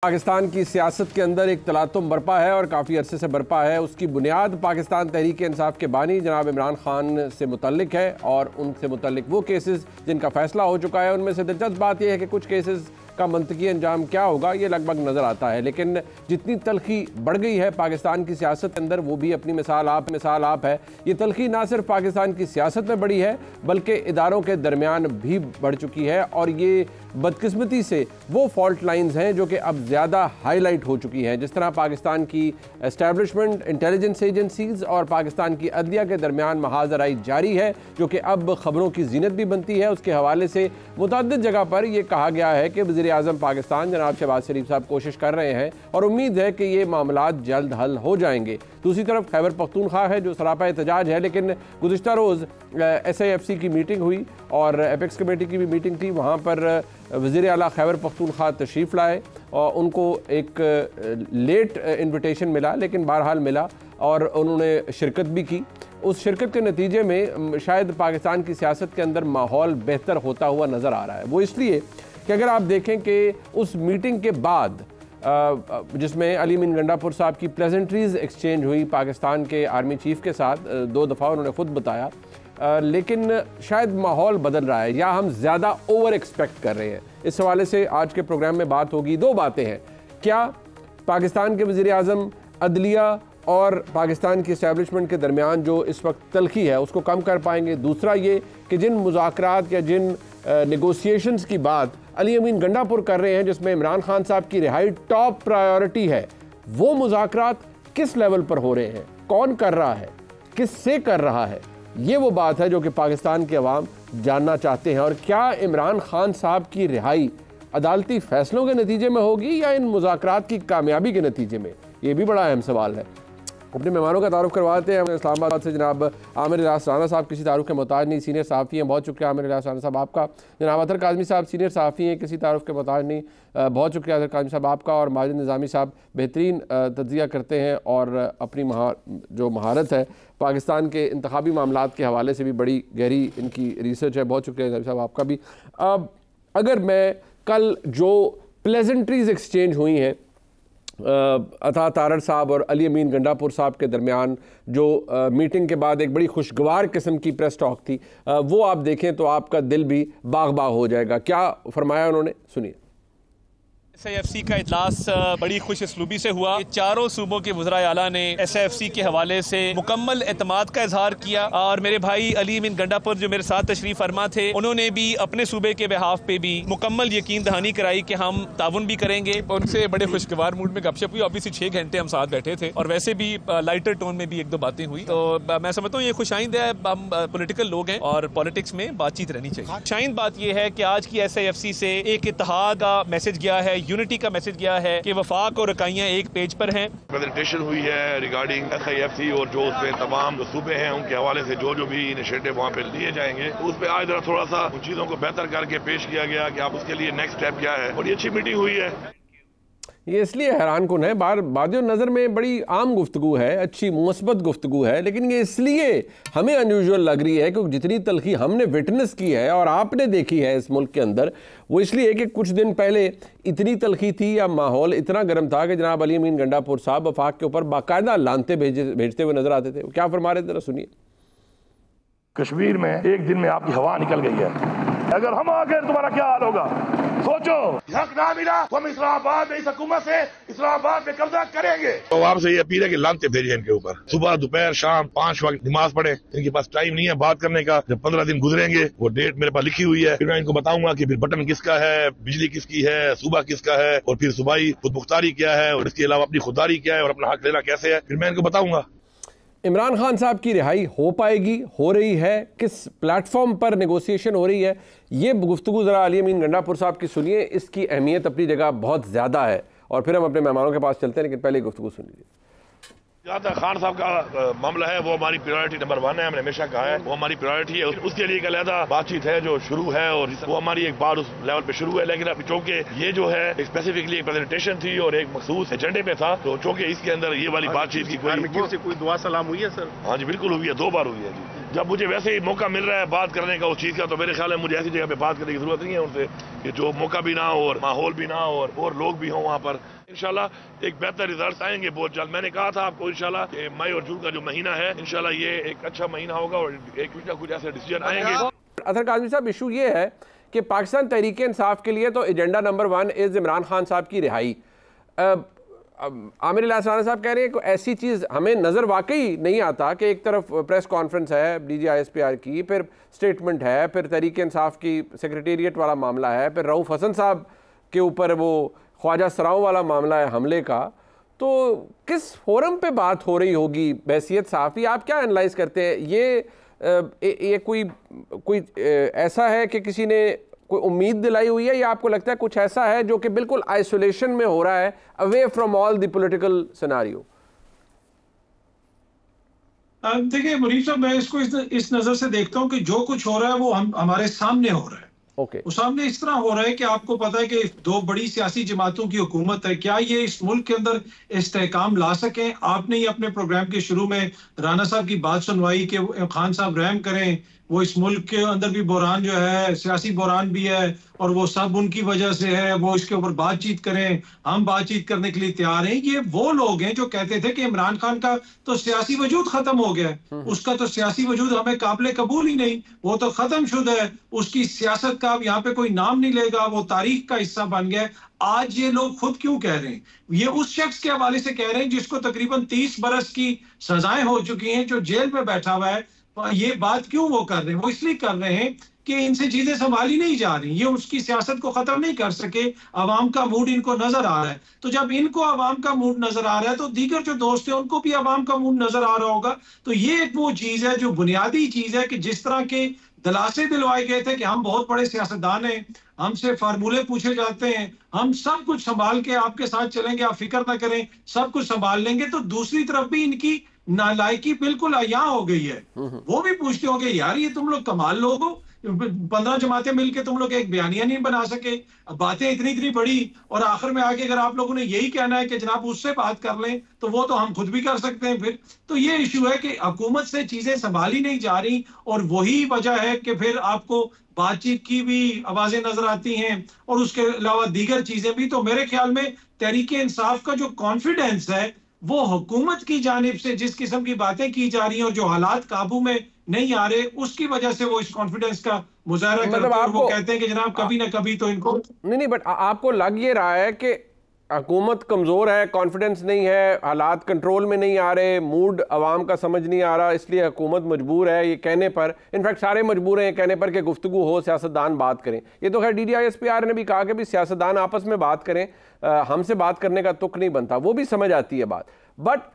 पाकिस्तान की सियासत के अंदर एक तलातुम बरपा है और काफ़ी अरसे से बरपा है। उसकी बुनियाद पाकिस्तान तहरीक इंसाफ के बानी जनाब इमरान खान से मुतल्लिक है और उनसे मुतल्लिक वो केसेस जिनका फ़ैसला हो चुका है। उनमें से दिलचस्प बात यह है कि कुछ केसेस का मंतकी अंजाम क्या होगा ये लगभग नज़र आता है, लेकिन जितनी तलखी बढ़ गई है पाकिस्तान की सियासत के अंदर वो भी अपनी मिसाल आप है। ये तलखी ना सिर्फ पाकिस्तान की सियासत में बढ़ी है बल्कि इदारों के दरमियान भी बढ़ चुकी है और ये बदकिस्मती से वो फॉल्ट लाइंस हैं जो कि अब ज़्यादा हाईलाइट हो चुकी हैं। जिस तरह पाकिस्तान की एस्टैब्लिशमेंट, इंटेलिजेंस एजेंसीज़ और पाकिस्तान की अदलिया के दरमियान महाजराई जारी है जो कि अब ख़बरों की जीनत भी बनती है। उसके हवाले से मुतअद्दिद जगह पर यह कहा गया है कि वज़ीर आज़म पाकिस्तान जनाब शहबाज शरीफ साहब कोशिश कर रहे हैं और उम्मीद है कि ये मामलात जल्द हल हो जाएंगे। दूसरी तरफ खैबर पख्तूनख्वा है जो सरापा एहतजाज है, लेकिन गुज़िश्ता रोज़ SAFC की मीटिंग हुई और एपेक्स कमेटी की भी मीटिंग थी। वहाँ पर वज़ीर आला खैबर पख्तूनख्वा तशरीफ़ लाए और उनको एक लेट इन्विटेशन मिला, लेकिन बहरहाल मिला और उन्होंने शिरकत भी की। उस शिरकत के नतीजे में शायद पाकिस्तान की सियासत के अंदर माहौल बेहतर होता हुआ नज़र आ रहा है। वो इसलिए कि अगर आप देखें कि उस मीटिंग के बाद जिसमें अली अमीन गंडापुर साहब की प्लेजेंट्रीज एक्सचेंज हुई पाकिस्तान के आर्मी चीफ के साथ, 2 दफ़ा उन्होंने ख़ुद बताया, लेकिन शायद माहौल बदल रहा है या हम ज़्यादा ओवर एक्सपेक्ट कर रहे हैं। इस हवाले से आज के प्रोग्राम में बात होगी। 2 बातें हैं, क्या पाकिस्तान के वज़ीर आज़म अदलिया और पाकिस्तान की इस्टेब्लिशमेंट के दरमियान जो इस वक्त तलखी है उसको कम कर पाएंगे। दूसरा ये कि जिन मुज़ाकरात या जिन नेगोशिएशंस की बात अली अमीन गंडापुर कर रहे हैं जिसमें इमरान खान साहब की रिहाई टॉप प्रायोरिटी है, वो मुज़ाकरात किस लेवल पर हो रहे हैं, कौन कर रहा है, किससे कर रहा है, ये वो बात है जो कि पाकिस्तान के अवाम जानना चाहते हैं। और क्या इमरान खान साहब की रिहाई अदालती फ़ैसलों के नतीजे में होगी या इन मुज़ाकरात की कामयाबी के नतीजे में, ये भी बड़ा अहम सवाल है। अपने मेहमानों का तारुफ करवाते हैं। इस्लामाबाद से जनाब आमिर इलियास राना साहब किसी तारुफ के मोहताज नहीं, सीनियर सहाफ़ी हैं, बहुत शुक्रिया आमिर इलियास राना साहब आपका। जनाब अतर काज़मी साहब सीनियर सहाफ़ी हैं, किसी तारुफ के मोहताज नहीं, बहुत शुक्रिया अतर काज़मी साहब आपका। और माजिद निज़ामी साहब बेहतरीन तज्ज़िया करते हैं और अपनी जो महारत है पाकिस्तान के इंतखाबी मामलात के हवाले से भी बड़ी गहरी इनकी रिसर्च है, बहुत शुक्रिया निज़ामी साहब आपका भी। अब अगर मैं कल जो प्लेजेंट्रीज एक्सचेंज हुई हैं अता तारड़ साहब और अली अमीन गंडापुर साहब के दरमियान जो मीटिंग के बाद एक बड़ी खुशगवार किस्म की प्रेस टॉक थी, वो आप देखें तो आपका दिल भी बाग बाग हो जाएगा। क्या फरमाया उन्होंने, सुनिए। SAFC का इजलास बड़ी खुश इसलूबी से हुआ। चारों सूबों के वज़राए आला ने SAFC के हवाले से मुकम्मल एतमाद का इजहार किया और मेरे भाई अली अमीन गंडापुर जो मेरे साथ तशरीफ फरमा थे उन्होंने भी अपने सूबे के बिहाफ पे भी मुकम्मल यकीन दहानी कराई कि हम ताउन भी करेंगे। उनसे बड़े खुशगवार मूड में गपशप हुई। ऑब्वियसली 6 घंटे हम साथ बैठे थे और वैसे भी लाइटर टोन में भी 1-2 बातें हुई। तो मैं समझता हूँ ये खुशाइंद है। हम पोलिटिकल लोग हैं और पॉलिटिक्स में बातचीत रहनी चाहिए। खुशाइंद बात यह है कि आज की SAFC से एक इत्तेहाद का मैसेज गया है, यूनिटी का मैसेज गया है कि वफाक और इकाइयां एक पेज पर हैं। प्रेजेंटेशन हुई है रिगार्डिंग SAFC और जो उसमें तमाम जो सूबे हैं उनके हवाले से जो भी इनिशिएटिव वहाँ पे लिए जाएंगे उस पर आज जरा थोड़ा सा उन चीजों को बेहतर करके पेश किया गया कि आप उसके लिए नेक्स्ट स्टेप क्या है और ये अच्छी मीटिंग हुई है। ये इसलिए हैरान कुन है, बादियों नज़र में बड़ी आम गुफ्तगू है, अच्छी मुस्बत गुफ्तगू है, लेकिन ये इसलिए हमें अनयूजुअल लग रही है क्योंकि जितनी तलखी हमने विटनेस की है और आपने देखी है इस मुल्क के अंदर, वो इसलिए कि कुछ दिन पहले इतनी तलखी थी या माहौल इतना गर्म था कि जनाब अली अमीन गंडापुर साहब वफाक के ऊपर बाकायदा लानते भेजते हुए नजर आते थे। वो क्या फरमा रहे थे, जरा सुनिए। कश्मीर में एक दिन में आपकी हवा निकल गई है, अगर हम आ गए तुम्हारा क्या हाल होगा, सोचो। हक ना मिला तो हम इस्लामाबाद में इस हुकूमत से इस्लामाबाद में कब्जा करेंगे। तो आपसे ये अपील है कि लानते भेजिए इनके ऊपर, सुबह दोपहर शाम 5 वक्त नमाज पढ़े। इनके पास टाइम नहीं है बात करने का। जब 15 दिन गुजरेंगे वो डेट मेरे पास लिखी हुई है, फिर मैं इनको बताऊंगा कि फिर बटन किसका है, बिजली किसकी है, सूबा किसका है और फिर सूबाई खुद मुख्तारी क्या है और इसके अलावा अपनी खुददारी क्या है और अपना हक लेना कैसे है, फिर मैं इनको बताऊंगा। इमरान खान साहब की रिहाई हो पाएगी, हो रही है, किस प्लेटफॉर्म पर नेगोशिएशन हो रही है, ये गुफ्तगू ज़रा अली अमीन गंडापुर साहब की सुनिए। इसकी अहमियत अपनी जगह बहुत ज़्यादा है और फिर हम अपने मेहमानों के पास चलते हैं, लेकिन पहले गुफ्तगू सुन लीजिए। जहाँ तक खान साहब का मामला है वो हमारी प्रायोरिटी नंबर 1 है, हमने हमेशा कहा है वो हमारी प्रायोरिटी है। उसके लिए एक अलग बातचीत है जो शुरू है और वो हमारी एक बार उस लेवल पे शुरू है, लेकिन अभी चूंकि ये जो है स्पेसिफिकली एक प्रेजेंटेशन थी और एक मखसूस एजेंडे पे था, तो चूंकि इसके अंदर ये वाली बातचीत की कोई दुआ सलाम हुई है सर? हाँ जी बिल्कुल हुई है, 2 बार हुई है जी। जब मुझे वैसे ही मौका मिल रहा है बात करने का उस चीज का, तो मेरे ख्याल है मुझे ऐसी जगह पे बात करने की जरूरत नहीं है उनसे कि जो मौका भी ना हो और माहौल भी ना हो और लोग भी हों वहाँ पर। इंशाल्लाह एक बेहतर रिजल्ट आएंगे बहुत जल्द। मैंने कहा था आपको इंशाल्लाह कि मई और जून का जो महीना है इंशाल्लाह ये एक अच्छा महीना होगा और एक कुछ ना कुछ ऐसे डिसीजन आएंगे। अतर काज़मी साहब, इशू ये है कि पाकिस्तान तहरीक इंसाफ के लिए तो agenda number 1 is Imran Khan साहब की रिहाई। आमिर लासाना साहब कह रहे हैं कि ऐसी चीज़ हमें नज़र वाकई नहीं आता कि एक तरफ प्रेस कॉन्फ्रेंस है DGISPR की, फिर स्टेटमेंट है, फिर तहरीक इंसाफ की सेक्रेटेरिएट वाला मामला है, फिर रऊफ़ हसन साहब के ऊपर वो ख्वाजा सराओं वाला मामला है हमले का। तो किस फोरम पे बात हो रही होगी बहैसियत सहाफ़ी? आप क्या एनालाइज करते हैं? ये कोई ऐसा है कि किसी ने कोई उम्मीद दिलाई हुई है, या आपको लगता है कुछ ऐसा है जो कि बिल्कुल आइसोलेशन में हो रहा है, away from all the political scenario? देखिए मुनीफ साहब, मैं इसको इस नजर से देखता हूं कि जो कुछ हो रहा है वो हमारे सामने हो रहा है। वो सामने इस तरह हो रहा है कि आपको पता है कि 2 बड़ी सियासी जमातों की हुकूमत है। क्या ये इस मुल्क के अंदर इस्तेहकाम ला सकें? आपने ही अपने प्रोग्राम के शुरू में राना साहब की बात सुनवाई कि खान साहब रहम करें, वो इस मुल्क के अंदर भी बुरान जो है, सियासी बुरान भी है और वो सब उनकी वजह से है, वो इसके ऊपर बातचीत करें, हम बातचीत करने के लिए तैयार हैं। ये वो लोग हैं जो कहते थे कि इमरान खान का तो सियासी वजूद खत्म हो गया है, उसका तो सियासी वजूद हमें काबिल कबूल ही नहीं, वो तो खत्म शुदा है, उसकी सियासत का अब यहाँ पे कोई नाम नहीं लेगा, वो तारीख का हिस्सा बन गया है। आज ये लोग खुद क्यों कह रहे हैं? ये उस शख्स के हवाले से कह रहे हैं जिसको तकरीबन 30 बरस की सजाएं हो चुकी हैं, जो जेल में बैठा हुआ है। ये बात क्यों वो कर रहे हैं? वो इसलिए कर रहे हैं कि इनसे चीजें संभाली नहीं जा रही, ये उसकी सियासत को खत्म नहीं कर सके, अवाम का मूड इनको नजर आ रहा है। तो जब इनको अवाम का मूड नजर आ रहा है तो दीगर जो दोस्त हैं उनको भी अवाम का मूड नजर आ रहा होगा। तो ये एक वो चीज है जो बुनियादी चीज है कि जिस तरह के दिलासे दिलवाए गए थे कि हम बहुत बड़े सियासतदान हैं, हमसे फार्मूले पूछे जाते हैं, हम सब कुछ संभाल के आपके साथ चलेंगे, आप फिक्र ना करें, सब कुछ संभाल लेंगे। तो दूसरी तरफ भी इनकी नालायकी बिल्कुल अयां हो गई है। वो भी पूछते होंगे यार ये तुम लोग कमाल लोग हो, 15 जमातें मिलकर तुम लोग एक बयानिया नहीं बना सके, बातें इतनी बड़ी, और आखिर में आके अगर आप लोगों ने यही कहना है कि जनाब उससे बात कर लें तो वो तो हम खुद भी कर सकते हैं फिर। तो ये इशू है कि हुकूमत से चीजें संभाली नहीं जा रही और वही वजह है कि फिर आपको बातचीत की भी आवाजें नजर आती हैं और उसके अलावा दीगर चीजें भी। तो मेरे ख्याल में तहरीक इंसाफ का जो कॉन्फिडेंस है वो हुकूमत की जानिब से जिस किस्म की बातें की जा रही हैं और जो हालात काबू में नहीं आ रहे, उसकी वजह से वो इस कॉन्फिडेंस का मुजाहरा करते हैं। वो कहते हैं कि जनाब कभी ना कभी तो इनको नहीं, बट आपको लग ये रहा है कि हुकूमत कमज़ोर है, कॉन्फिडेंस नहीं है, हालात कंट्रोल में नहीं आ रहे, मूड आवाम का समझ नहीं आ रहा, इसलिए हुकूमत मजबूर है ये कहने पर, इनफैक्ट सारे मजबूर हैं ये कहने पर कि गुफ्तगू हो, सियासतदान बात करें। ये तो खैर DGISPR ने भी कहा कि भी सियासतदान आपस में बात करें, हमसे बात करने का तुक नहीं बनता, वो भी समझ आती है बात। बट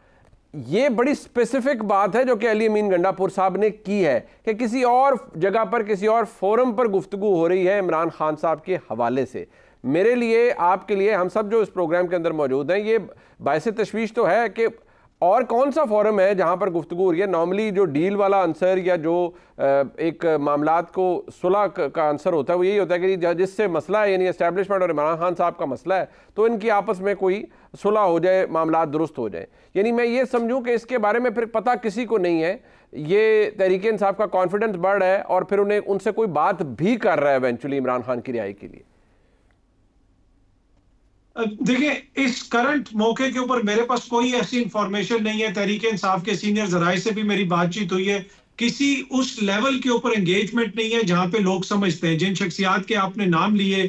ये बड़ी स्पेसिफिक बात है जो कि अली अमीन गंडापुर साहब ने की है कि किसी और जगह पर, किसी और फोरम पर गुफ्तगू हो रही है इमरान खान साहब के हवाले से। मेरे लिए, आपके लिए, हम सब जो इस प्रोग्राम के अंदर मौजूद हैं, ये बायसे तशवीश तो है कि और कौन सा फोरम है जहां पर गुफ्तगू हो रही है। नॉर्मली जो डील वाला आंसर या जो एक मामलात को सुलह का आंसर होता है वो यही होता है कि जिससे मसला है, यानी एस्टैब्लिशमेंट और इमरान खान साहब का मसला है, तो इनकी आपस में कोई सुलह हो जाए, मामलात दुरुस्त हो जाए। यानी मैं ये समझूं कि इसके बारे में फिर पता किसी को नहीं है, ये तहरीक इंसाफ का कॉन्फिडेंस बढ़ रहा है और फिर उन्हें उनसे कोई बात भी कर रहा है इवेंचुअली इमरान खान की रिहाई के लिए। देखिए, इस करंट मौके के ऊपर मेरे पास कोई ऐसी इंफॉर्मेशन नहीं है। तहरीक इंसाफ के सीनियर जराये से भी मेरी बातचीत हुई है, किसी उस लेवल के ऊपर एंगेजमेंट नहीं है जहां पे लोग समझते हैं। जिन शख्सियात के आपने नाम लिए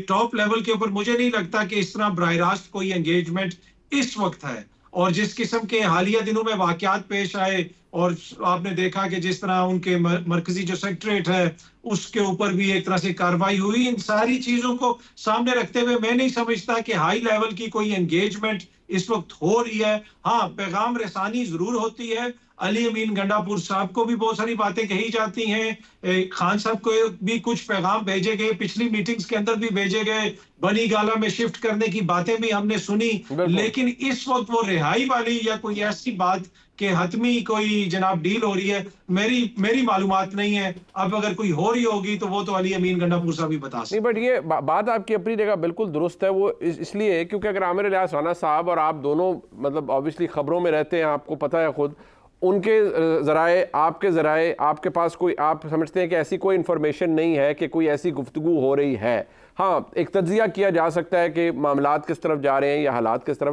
टॉप लेवल के ऊपर, मुझे नहीं लगता कि इस तरह बराह रास्त कोई एंगेजमेंट इस वक्त है। और जिस किस्म के हालिया दिनों में वाकयात पेश आए और आपने देखा कि जिस तरह उनके मरकजी जो सेक्रेटरीट है उसके ऊपर भी एक तरह से कार्रवाई हुई, इन सारी चीजों को सामने रखते हुए मैं नहीं समझता कि हाई लेवल की कोई एंगेजमेंट इस वक्त हो रही है। हाँ, पैगाम रसानी जरूर होती है, अली अमीन गंडापुर साहब को भी बहुत सारी बातें कही जाती हैं, खान साहब को भी कुछ पैगाम भेजे गए, पिछली मीटिंग्स के अंदर भी भेजे गए, बनी गाला में शिफ्ट करने की बातें भी हमने सुनी, लेकिन इस वक्त वो रिहाई वाली या कोई ऐसी बात कि हतमी कोई जनाब डील हो रही है, मेरी मालूमात नहीं है। अब अगर कोई हो रही होगी तो वो तो अली अमीन गंडापुर साहब ही बता सकते। नहीं, बट ये बात आपकी अपनी जगह बिल्कुल दुरुस्त है। वो इसलिए क्योंकि अगर आमिर इलियास राना साहब और आप दोनों मतलब ऑब्वियसली खबरों में रहते हैं, आपको पता है खुद, उनके ज़राए आपके ज़राए आपके पास कोई, आप समझते हैं कि ऐसी कोई इन्फॉर्मेशन नहीं है कि कोई ऐसी गुफ्तगू हो रही है। हाँ, एक तज्जिया किया जा सकता है कि मामलात किस तरफ जा रहे हैं या हालात किस तरफ